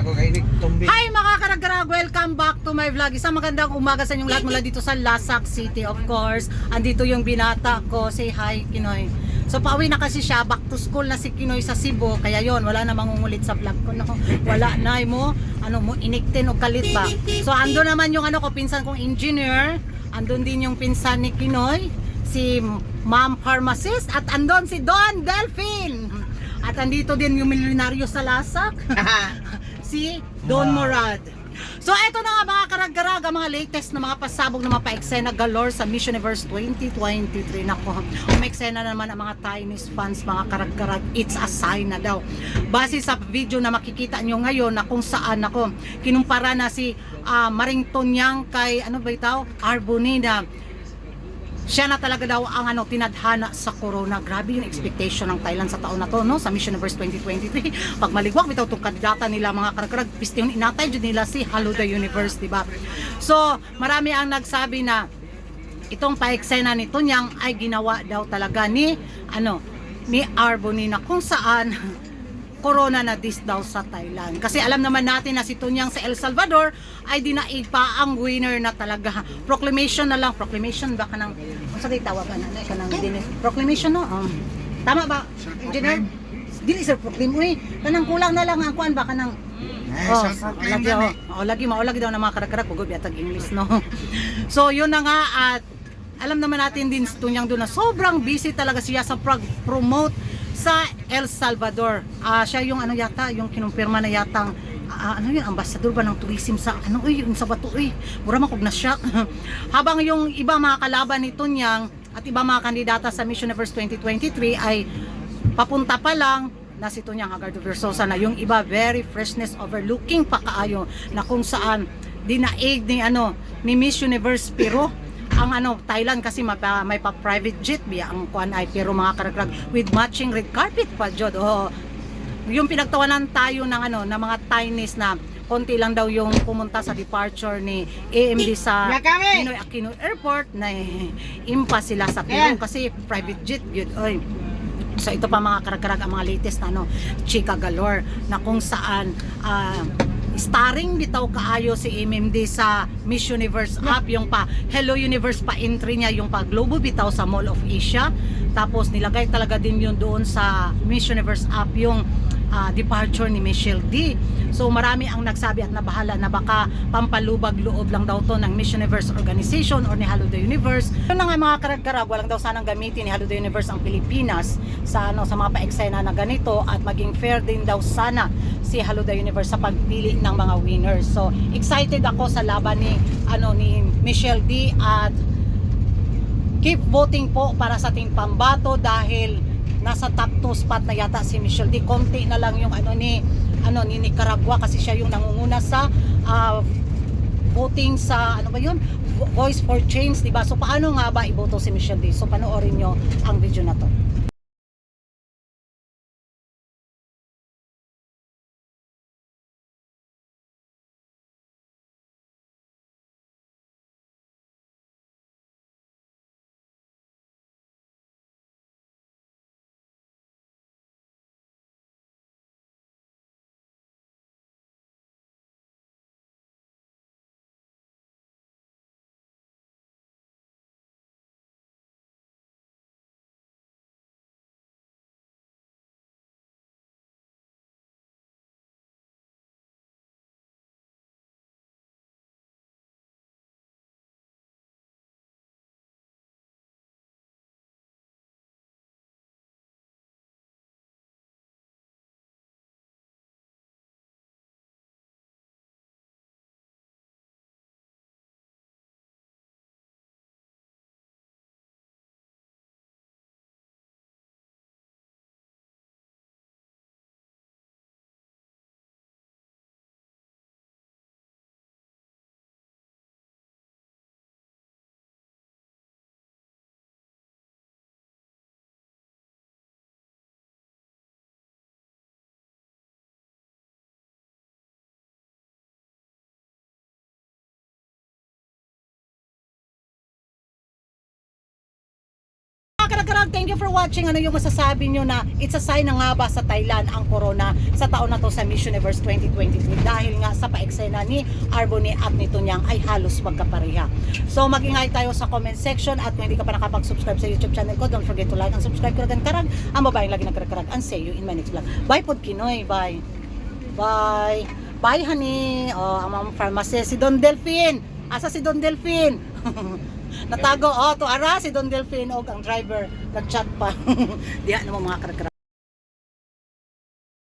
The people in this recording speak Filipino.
ako kay Nick Tumbi. Hi mga karagkarag! Welcome back to my vlog. Isang magandang umaga sa inyong lahat mula dito sa Lasak City, of course. Andito yung binata ko. Say hi, Kinoy. So pauwi na kasi siya, back to school na si Kinoy sa Cebu. Kaya yon, wala na mangungulit sa vlog ko. No? Wala na mo, iniktin o kalit ba? So ando naman yung ko, pinsan kong engineer. Andun din yung pinsan ni Kinoy, si Ma'am Pharmacist. At andon si Don Delphine. At andito din yung milyonaryo sa Lasak, si Don Murad. So ito na nga mga karag-karag, mga latest na mga pasabog na mga pa-eksena galore sa Miss Universe 2023. Nako, umeksena na naman ang mga Chinese fans, mga karag-karag. It's a sign na daw. Base sa video na makikita nyo ngayon na kung saan ako kinumpara na si Maring Tonyang kay Arbonina. Siya na talaga daw ang tinadhana sa corona. Grabe yung expectation ng Thailand sa taon na to, no? Sa Miss Universe 2023. Pag maligwak bitaw tong kandidata nila, mga karag-karag, pistyon inatay jud nila si Hello the Universe, di ba? So, marami ang nagsabi na itong paeksena ni Tonyang ay ginawa daw talaga ni Arbonina, kung saan corona na dis daw sa Thailand. Kasi alam naman natin na si Tonyang sa El Salvador ay dinaig pa ang winner na talaga. Proclamation na lang. Proclamation ba ka ng... Kung sa tawagan na ka ng proclamation, no? Tama ba, engineer? Dili sir proclaim. Uy, kanang kulang na lang ang kuan ba ka ng... lagi daw na mga karak-karak. Pugod yatag English, no? So, yun na nga at alam naman natin din si Tonyang doon na sobrang busy talaga siya sa promote sa El Salvador. Siya yung yung kinumpirma na yatang ambassador ba ng tourism sa yung sa bato mura man kog na shock. Habang yung iba mga kalaban ni Tonyang at iba mga kandidata sa Miss Universe 2023 ay papunta pa lang na si Tonyang Hagardo Versosa na, yung iba very freshness overlooking pa kaayo na kung saan dinaig ni Miss Universe pero ang Thailand kasi may pa private jet biya ang kuan ay pero mga karagkrag with matching red carpet pa jud. Yung pinagtawanan tayo ng ng mga Chinese na konti lang daw yung pumunta sa departure ni AMD sa Ninoy Aquino Airport na impa sila sa Peru kasi private jet yun. So ito pa mga karagkrag ang mga latest na chika galore na kung saan starring bitaw kaayo si MMD sa Miss Universe app, yung pa Hello Universe pa entry niya, yung pa Globo bitaw sa Mall of Asia. Tapos nilagay talaga din yun doon sa Miss Universe app yung departure ni Michelle D. So marami ang nagsabi at nabahala na baka pampalubag loob lang daw to ng Miss Universe organization or ni Hello the Universe. Yun na nga mga karag-karag, walang daw sanang gamitin ni Hello the Universe ang Pilipinas sa sa mga pa-eksena na ganito at maging fair din daw sana si Hello the Universe sa pagpili ng mga winners. So excited ako sa laban ni ni Michelle D at keep voting po para sa ating pambato dahil nasa top 2 spot na yata si Michelle D. Konti na lang yung ni Nicaragua kasi siya yung nangunguna sa voting sa Voice for Change, diba? So paano nga ba iboto si Michelle D? So panoorin nyo ang video na to. karag-karag, thank you for watching. Ano yung masasabi nyo na it's a sign na nga ba sa Thailand ang corona sa taon na to sa Miss Universe 2023 dahil nga sa paeksena ni Arboni at nito niyang ay halos magkapareha. So mag-ingay tayo sa comment section at kung hindi ka pa nakapag-subscribe sa YouTube channel ko, don't forget to like and subscribe ko rin karag. Ang babaeng lagi nagkarag-karag and see you in my next vlog. Bye pod Kinoy, bye. Bye. Bye honey. Oh, ang mga pharmacist si Don Delphine. Asa si Don Delphine? Natago, to ara si Don Delphine og ang driver nag-chat pa. Diha naman mga karag-karag.